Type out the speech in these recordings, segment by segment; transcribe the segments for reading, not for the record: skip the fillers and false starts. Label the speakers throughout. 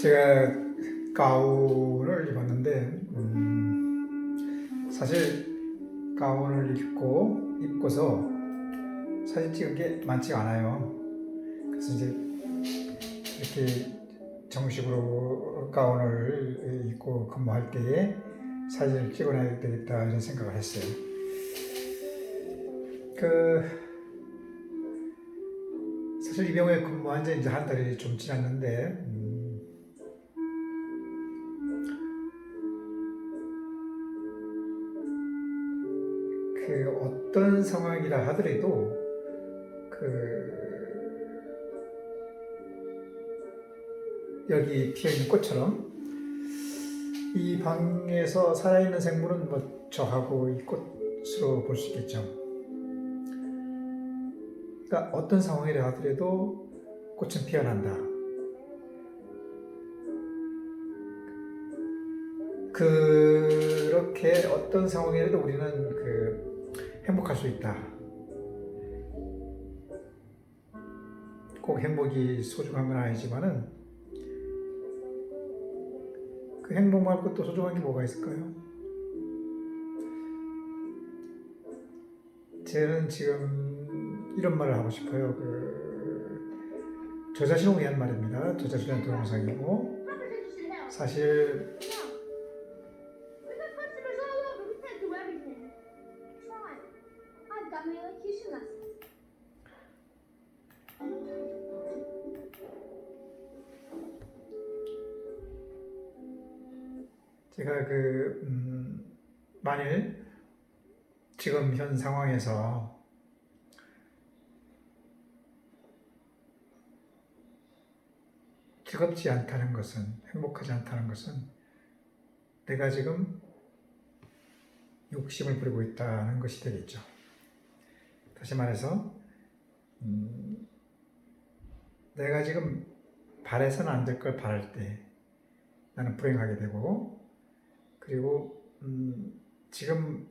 Speaker 1: 제가 가운을 입었는데 사실 가운을 입고서 사진 찍은 게 많지가 않아요. 그래서 이제 이렇게 정식으로 가운을 입고 근무할 때에 사진을 찍어놔야 되겠다 이런 생각을 했어요. 사실 이 병원에 근무한 지 이제 한 달이 좀 지났는데 어떤 상황이라 하더라도 여기 피어있는 꽃처럼 이 방에서 살아있는 생물은 뭐 저하고 이 꽃으로 볼 수 있겠죠. 그러니까 어떤 상황이라 하더라도 꽃은 피어난다. 그렇게 어떤 상황이라도 우리는 행복할 수 있다. 꼭 행복이 소중한 건 아니지만은 그 행복 말고 또 소중한 게 뭐가 있을까요? 저는 지금 이런 말을 하고 싶어요. 저 자신을 위한 말입니다. 저 자신의 동영상이고 사실 제가 만일 지금 현 상황에서 즐겁지 않다는 것은, 행복하지 않다는 것은 내가 지금 욕심을 부리고 있다는 것이 되겠죠. 다시 말해서 내가 지금 바래서는 안 될 걸 바랄 때 나는 불행하게 되고, 그리고 지금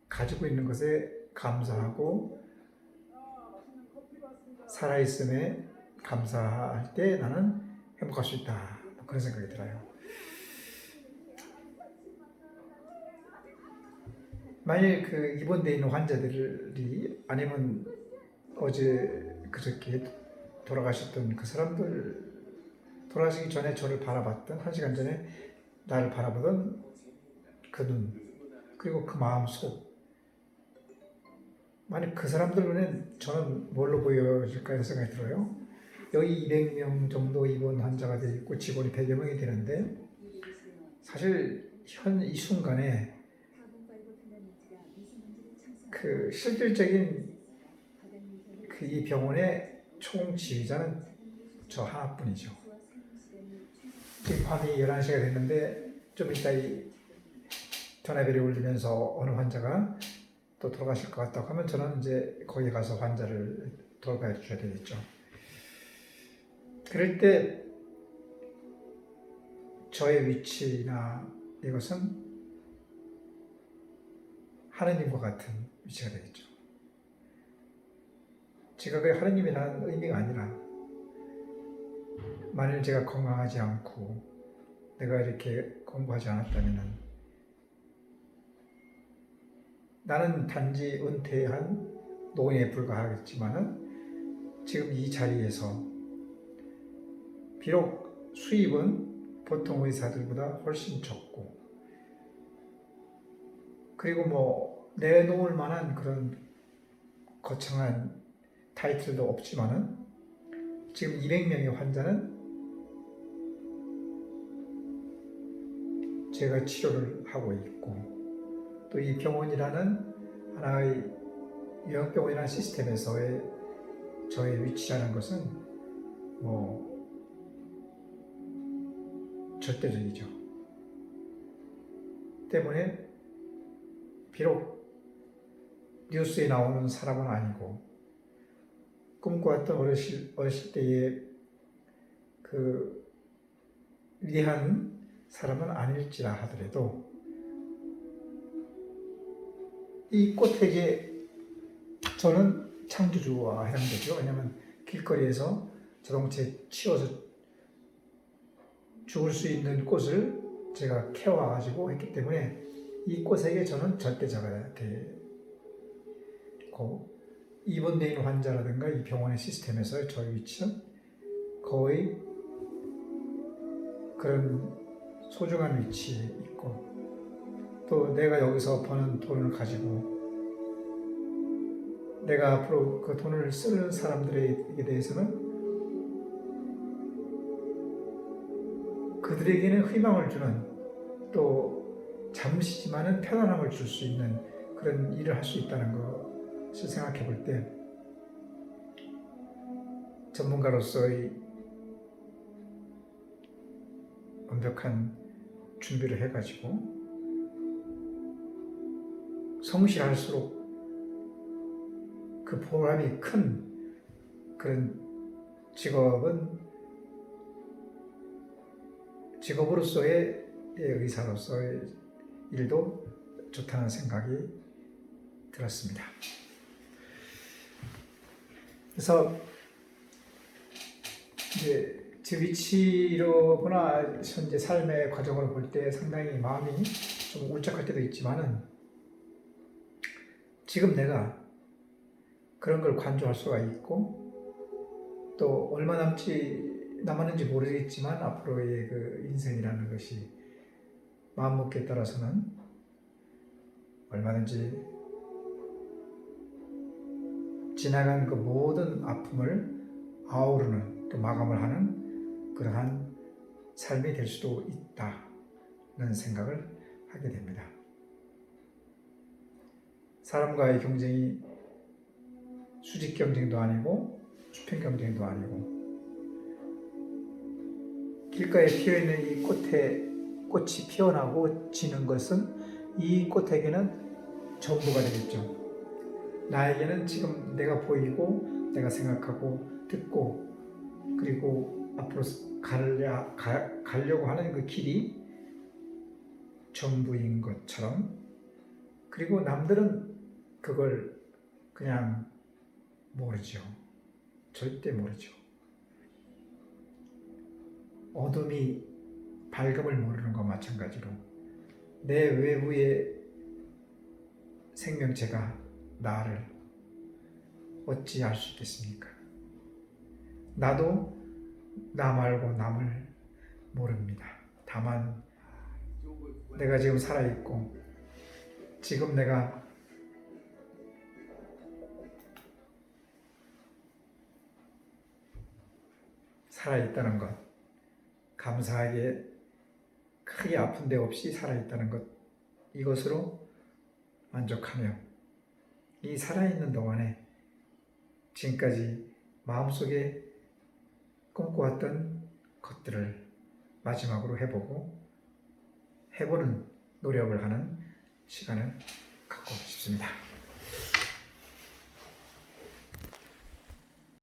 Speaker 1: 가지고 있는 것에 감사하고 살아있음에 감사할 때 나는 행복할 수 있다. 그런 생각이 들어요. 만일 입원되어 있는 환자들이 아니면 어제 그저께 돌아가셨던 그 사람들, 돌아가시기 전에 저를 바라봤던, 1시간 전에 나를 바라보던 그 눈, 그리고 그 마음속, 만약 그 사람들 눈엔 저는 뭘로 보여질까 하는 생각이 들어요. 여기 200명 정도 입원 환자가 되어 있고 직원이 100여 명이 되는데 사실 현 이 순간에 실질적인 이 병원의 총지휘자는 저 하나뿐이죠. 지금 밤이 11시가 됐는데 좀 이따 이 전화벨이 울리면서 어느 환자가 또 돌아가실 것 같다고 하면 저는 이제 거기 가서 환자를 돌봐야 줘야 되겠죠. 그럴 때 저의 위치나 이것은 하느님과 같은 위치가 되겠죠. 제가 하느님이라는 의미가 아니라 만일 제가 건강하지 않고 내가 이렇게 공부하지 않았다면 나는 단지 은퇴한 노인에 불과하겠지만은 지금 이 자리에서 비록 수입은 보통 의사들보다 훨씬 적고 그리고 내놓을 만한 그런 거창한 타이틀도 없지만은 지금 200명의 환자는 제가 치료를 하고 있고 또 이 병원이라는 하나의 요양병원이라는 시스템에서의 저의 위치라는 것은 절대적이죠. 때문에 비록 뉴스에 나오는 사람은 아니고 꿈꿔왔던 어렸을 때의 위대한 사람은 아닐지라 하더라도 이 꽃에게 저는 창조주와 해당되죠. 왜냐하면 길거리에서 자동차에 치여서 죽을 수 있는 꽃을 제가 캐와가지고 했기 때문에 이 꽃에게 저는 절대자가 되고, 입원되어 있는 환자라든가 이 병원의 시스템에서 저희 위치는 거의 그런 소중한 위치에 있고, 또 내가 여기서 버는 돈을 가지고 내가 앞으로 그 돈을 쓰는 사람들에 대해서는 그들에게는 희망을 주는, 또 잠시지만은 편안함을 줄 수 있는 그런 일을 할 수 있다는 것을 생각해 볼 때, 전문가로서의 완벽한 준비를 해가지고 성실할수록 그 보람이 큰 그런 직업으로서의 의사로서의 일도 좋다는 생각이 들었습니다. 그래서 이제 제 위치로거나 현재 삶의 과정을 볼 때 상당히 마음이 좀 울적할 때도 있지만은, 지금 내가 그런 걸 관조할 수가 있고, 또 얼마 남았는지 모르겠지만 앞으로의 그 인생이라는 것이 마음먹기에 따라서는 얼마든지 지나간 그 모든 아픔을 아우르는, 또 마감을 하는 그러한 삶이 될 수도 있다는 생각을 하게 됩니다. 사람과의 경쟁이 수직 경쟁도 아니고 수평 경쟁도 아니고, 길가에 피어있는 이 꽃이 피어나고 지는 것은 이 꽃에게는 전부가 되겠죠. 나에게는 지금 내가 보이고 내가 생각하고 듣고, 그리고 앞으로 가려고 하는 그 길이 전부인 것처럼, 그리고 남들은 그걸 그냥 모르죠. 절대 모르죠. 어둠이 밝음을 모르는 것과 마찬가지로 내 외부의 생명체가 나를 어찌 알 수 있겠습니까? 나도 나 말고 남을 모릅니다. 다만 내가 지금 살아있고, 지금 내가 살아있다는 것, 감사하게 크게 아픈 데 없이 살아있다는 것, 이것으로 만족하며 이 살아있는 동안에 지금까지 마음속에 꿈꿔왔던 것들을 마지막으로 해보는 노력을 하는 시간을 갖고 싶습니다.